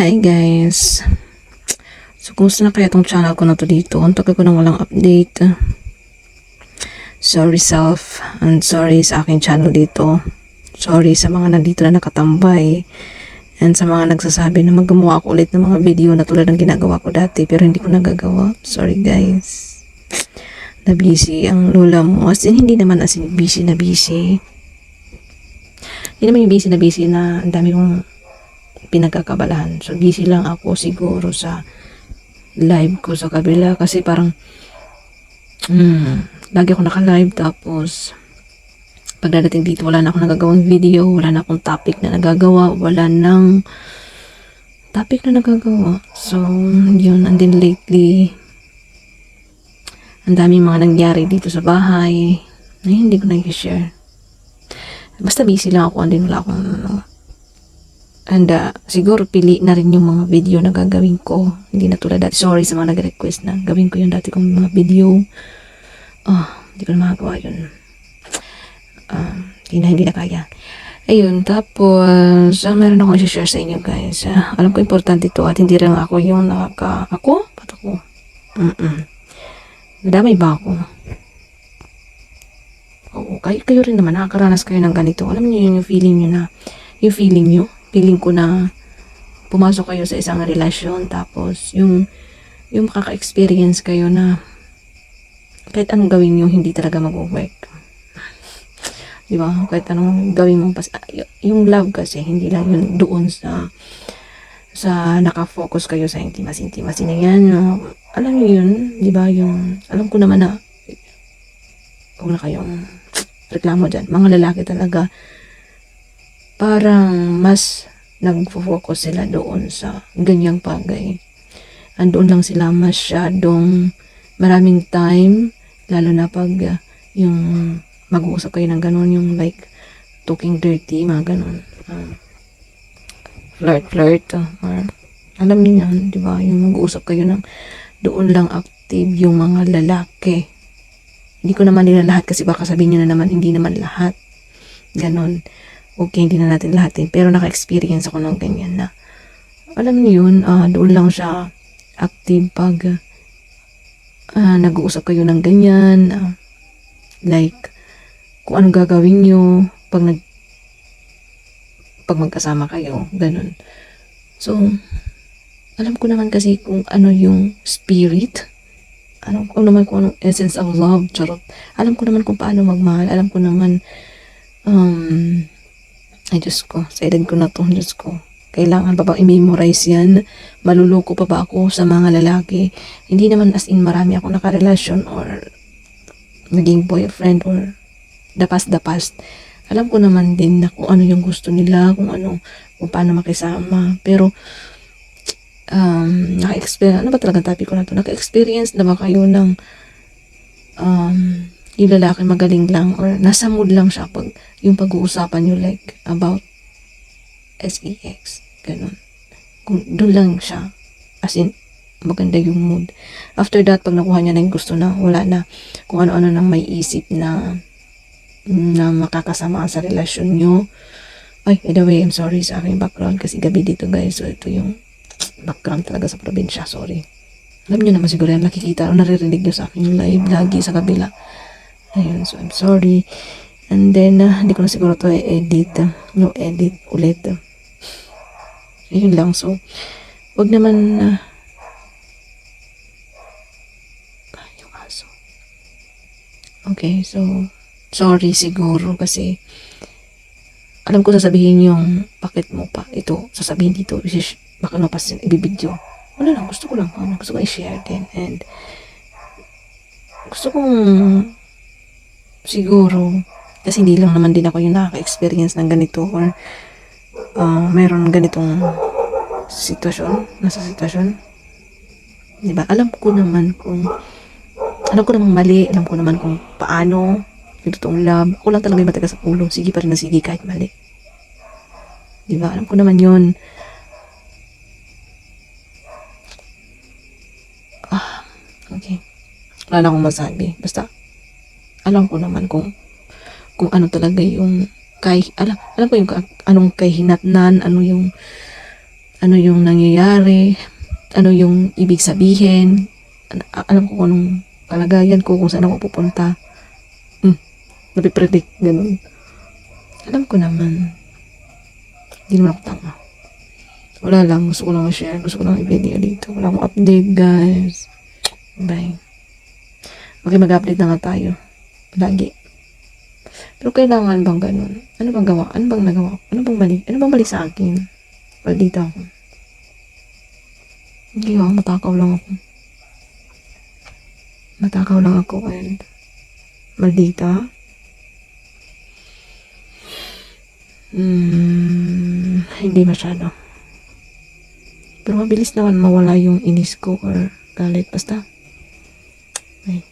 Hi guys. So, kumusta na kaya tong channel ko na to dito? Ang tagal ko nang walang update. Sorry self, and sorry sa aking channel dito. Sorry sa mga nandito na nakatambay. And sa mga nagsasabi na magawa ko ulit ng mga video na tulad ng ginagawa ko dati pero hindi ko nagagawa. Sorry guys. Na busy ang lola mo. As in, hindi naman as in busy na busy. Hindi naman yung busy na ang dami kong pinagkakabalahan. So, busy lang ako siguro sa live ko sa kabila kasi parang lagi ako naka-live tapos pagdating dito wala na akong nagagawang video, wala na akong topic na nagagawa, wala nang topic na nagagawa. So, yun. And then lately, ang daming mga nangyari dito sa bahay na hindi ko na-share. Basta busy lang ako, and then wala akong and siguro pili na rin yung mga video na gagawin ko. Hindi na tulad dati. Sorry sa mga nag-request na gawin ko yung dati kong mga video. Hindi ko na magagawa yun. Hindi na kaya. Ayun, tapos meron akong i-share sa inyo guys. Alam ko importante ito at hindi rin ako yung ako? Ba't ako? Nadamay ba ako? Oo, kayo rin naman, nakakaranas kayo ng ganito. Alam niyo yung feeling nyo na, feeling ko na pumasok kayo sa isang relasyon tapos yung makaka-experience kayo na kahit anong gawin nyo hindi talaga mag-work. Di ba? Kahit anong gawin mo yung love kasi hindi lang yun doon sa nakafocus kayo sa intimacy na yan. Alam niyo yun, di ba? Yung alam ko naman na huwag na kayong reklamo dyan. Mga lalaki talaga parang mas nag-focus sila doon sa ganyang bagay. Andoon lang sila masyadong maraming time, lalo na pag yung mag-uusap kayo ng ganun, yung like talking dirty, mga ganun. Flirt, or alam niyo yan, di ba? Yung mag-uusap kayo ng doon lang active yung mga lalaki. Hindi ko naman nila lahat kasi baka sabihin nyo na naman, hindi naman lahat. Ganon. Okay, hindi na natin lahatin. Pero naka-experience ako ng ganyan na alam niyo yun, doon lang siya active pag nag-uusap kayo ng ganyan. Like, kung anong gagawin nyo pag magkasama kayo. Ganun. So, alam ko naman kasi kung ano yung spirit. Alam ko naman kung anong essence of love. Charot. Alam ko naman kung paano magmahal. Alam ko naman ay, Diyos ko, sa edad ko na to, Diyos ko. Kailangan pa bang i-memorize yan? Maluloko pa ba ako sa mga lalaki? Hindi naman as in marami ako nakarelasyon or naging boyfriend or the past. Alam ko naman din na kung ano yung gusto nila, kung paano makisama. Pero, naka-experience, ano ba talagang topic ko na to? Naka-experience na ba kayo ng yung lalaki magaling lang or nasa mood lang siya pag yung pag-uusapan nyo like about sex, ganun. Kung doon lang siya, as in, maganda yung mood. After that, pag nakuha niya na yung gusto na, wala na kung ano-ano nang may isip na makakasama sa relasyon nyo. Ay, by the way, I'm sorry sa aking background kasi gabi dito guys. So, ito yung background talaga sa probinsya. Sorry. Alam nyo naman siguro yan, nakikita o naririnig nyo sa aking live lagi sa kabila. Ayun, so I'm sorry. And then, hindi ko na siguro to edit. No edit ulit. Ayun lang. So, wag naman yung aso. Okay, so, sorry siguro kasi alam ko sasabihin yung bakit mo pa ito sasabihin dito. Baka mapas ibibidyo. Wala lang, gusto ko lang. Gusto ko i-share din. And, gusto kong siguro, kasi hindi lang naman din ako yung nakaka-experience ng ganito or mayroon ganitong nasa sitwasyon. Diba? Alam ko naman mali, alam ko naman kung paano yung totoong love. Ako lang talaga yung matagas sa ulo. Sige pa rin na sige kahit mali. Diba? Alam ko naman yun. Okay. Wala na akong masabi. Basta, alam ko naman kung ano talaga yung alam ko yung anong kahinatnan, ano yung ano yung nangyayari, ano yung ibig sabihin, alam ko kung anong kalagayan ko, kung saan ako pupunta. Napipredict, ganun. Alam ko naman. Hindi naman ako tanga. Wala lang, gusto ko lang i-share, gusto ko lang i-video dito. Wala akong update, guys. Bye. Okay, mag-update na nga tayo. Lagi. Pero kailangan bang ganun? Ano bang gawa? Ano bang nagawa? Ano bang mali? Ano bang mali sa akin? Maldita ako. Hindi ako, matakaw lang ako. Matakaw lang ako and maldita. Hindi masyado. Pero mabilis naman mawala yung inis ko or galit. Basta, ay,